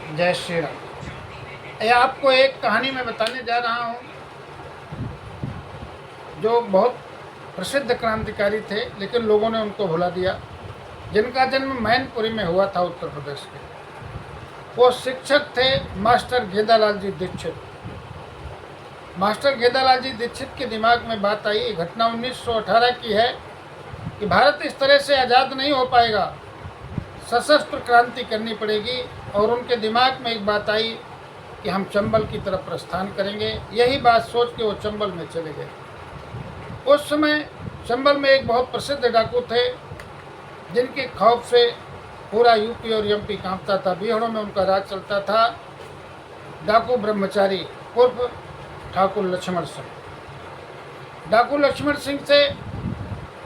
जय श्री राम। ये आपको एक कहानी मैं बताने जा रहा हूँ जो बहुत प्रसिद्ध क्रांतिकारी थे, लेकिन लोगों ने उनको भुला दिया। जिनका जन्म मैनपुरी में हुआ था, उत्तर प्रदेश के। वो शिक्षक थे मास्टर गेंदालाल जी दीक्षित। मास्टर गेंदालाल जी दीक्षित के दिमाग में बात आई। ये घटना 1918 की है कि भारत इस तरह से आज़ाद नहीं हो पाएगा, सशस्त्र क्रांति करनी पड़ेगी। और उनके दिमाग में एक बात आई कि हम चंबल की तरफ प्रस्थान करेंगे। यही बात सोच के वो चंबल में चले गए। उस समय चंबल में एक बहुत प्रसिद्ध डाकू थे, जिनके खौफ से पूरा यूपी और एमपी कांपता था। बीहड़ों में उनका राज चलता था। डाकू ब्रह्मचारी उर्फ ठाकुर लक्ष्मण सिंह। डाकू लक्ष्मण सिंह से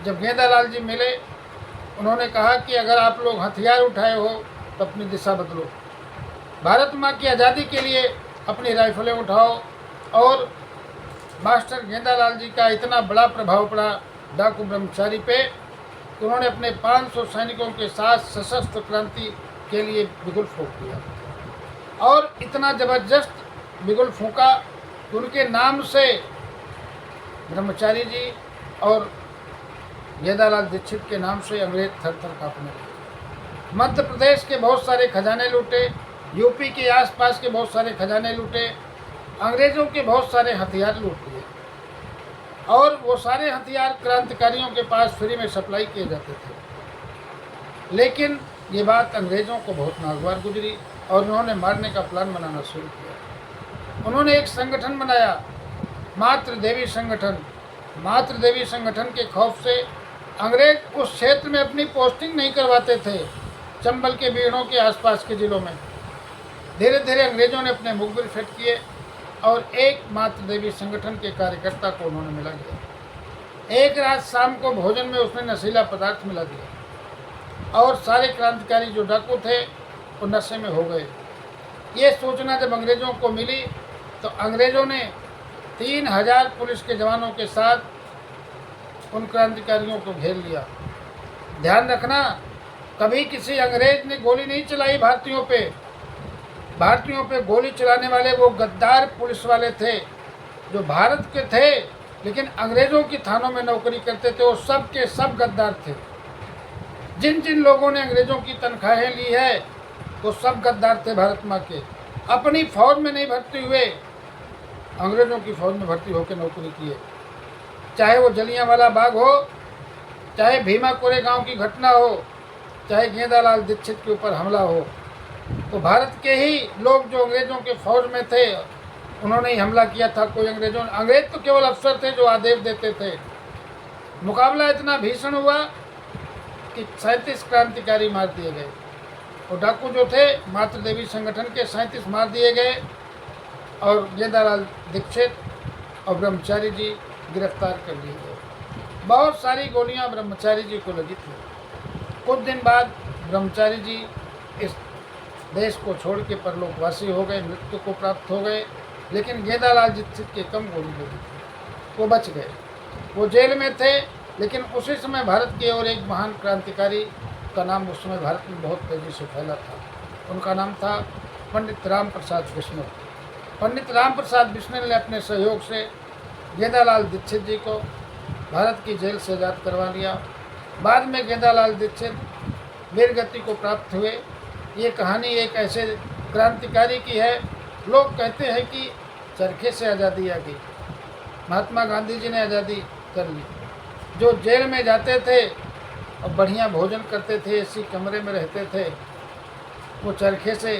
जब गेंदालाल जी मिले, उन्होंने कहा कि अगर आप लोग हथियार उठाए हो तो अपनी दिशा बदलो, भारत माँ की आज़ादी के लिए अपनी राइफलें उठाओ। और मास्टर गेंदालाल जी का इतना बड़ा प्रभाव पड़ा डाकू ब्रह्मचारी पे कि उन्होंने अपने 500 सैनिकों के साथ सशस्त्र क्रांति के लिए बिगुल फूंक दिया। और इतना ज़बरदस्त बिगुल फूंका कि उनके नाम से ब्रह्मचारी जी और गेंदालाल दीक्षित के नाम से अंग्रेज थर थर काँपने लगे। मध्य प्रदेश के बहुत सारे खजाने लूटे, यूपी के आसपास के बहुत सारे खजाने लूटे, अंग्रेज़ों के बहुत सारे हथियार लूट लिए। और वो सारे हथियार क्रांतिकारियों के पास फ्री में सप्लाई किए जाते थे। लेकिन ये बात अंग्रेज़ों को बहुत नागवार गुजरी और उन्होंने मारने का प्लान बनाना शुरू किया। उन्होंने एक संगठन बनाया, मातृ देवी संगठन। मातृ देवी संगठन के खौफ से अंग्रेज उस क्षेत्र में अपनी पोस्टिंग नहीं करवाते थे, चंबल के बीड़ों के आसपास के ज़िलों में। धीरे धीरे अंग्रेज़ों ने अपने मुखबिर फिट किए और एक मातृ देवी संगठन के कार्यकर्ता को उन्होंने मिला दिया। एक रात शाम को भोजन में उसने नशीला पदार्थ मिला दिया और सारे क्रांतिकारी जो डाकू थे वो नशे में हो गए। ये सूचना जब अंग्रेज़ों को मिली तो अंग्रेज़ों ने 3000 पुलिस के जवानों के साथ उन क्रांतिकारियों को घेर लिया। ध्यान रखना, कभी किसी अंग्रेज ने गोली नहीं चलाई भारतीयों पे। भारतीयों पे गोली चलाने वाले वो गद्दार पुलिस वाले थे जो भारत के थे लेकिन अंग्रेज़ों की थानों में नौकरी करते थे। वो सब के सब गद्दार थे। जिन जिन लोगों ने अंग्रेज़ों की तनख्वाहें ली है वो सब गद्दार थे भारत माँ के। अपनी फौज में नहीं भर्ती हुए, अंग्रेज़ों की फौज में भर्ती होकर नौकरी किए। चाहे वो जलियांवाला बाग हो, चाहे भीमा कोरेगांव की घटना हो, चाहे गेंदालाल दीक्षित के ऊपर हमला हो, तो भारत के ही लोग जो अंग्रेज़ों के फौज में थे उन्होंने ही हमला किया था। कोई अंग्रेज तो केवल अफसर थे जो आदेश देते थे। मुकाबला इतना भीषण हुआ कि 37 क्रांतिकारी मार दिए गए। और डाकू जो थे मातृ देवी संगठन के 37 मार दिए गए और गेंदालाल दीक्षित और ब्रह्मचारी जी गिरफ्तार कर लिए गए। बहुत सारी गोलियां ब्रह्मचारी जी को लगी थी। कुछ दिन बाद ब्रह्मचारी जी इस देश को छोड़ के परलोकवासी हो गए, मृत्यु को प्राप्त हो गए। लेकिन गेंदालाल दीक्षित के कम गोली लगी थी, वो बच गए। वो जेल में थे, लेकिन उसी समय भारत के और एक महान क्रांतिकारी का नाम उस समय भारत में बहुत तेज़ी से फैला था। उनका नाम था पंडित राम प्रसाद बिश्नोई। पंडित राम प्रसाद बिश्नोई ने अपने सहयोग से गेंदालाल दीक्षित जी को भारत की जेल से आज़ाद करवा लिया। बाद में गेंदालाल दीक्षित वीरगति को प्राप्त हुए। ये कहानी एक ऐसे क्रांतिकारी की है। लोग कहते हैं कि चरखे से आज़ादी आ गई, महात्मा गांधी जी ने आज़ादी कर ली। जो जेल में जाते थे और बढ़िया भोजन करते थे, इसी कमरे में रहते थे, वो चरखे से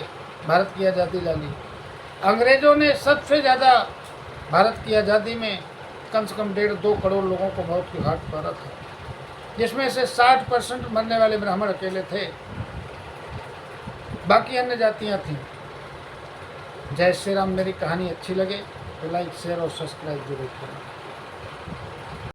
भारत की आज़ादी ला ली। अंग्रेज़ों ने सबसे ज़्यादा भारत की आज़ादी में कम से कम 1.5-2 करोड़ लोगों को मौत की घाट उतारा था, जिसमें से 60% मरने वाले ब्राह्मण अकेले थे, बाकी अन्य जातियां थीं। जय श्री राम। मेरी कहानी अच्छी लगे तो लाइक, शेयर और सब्सक्राइब जरूर करें।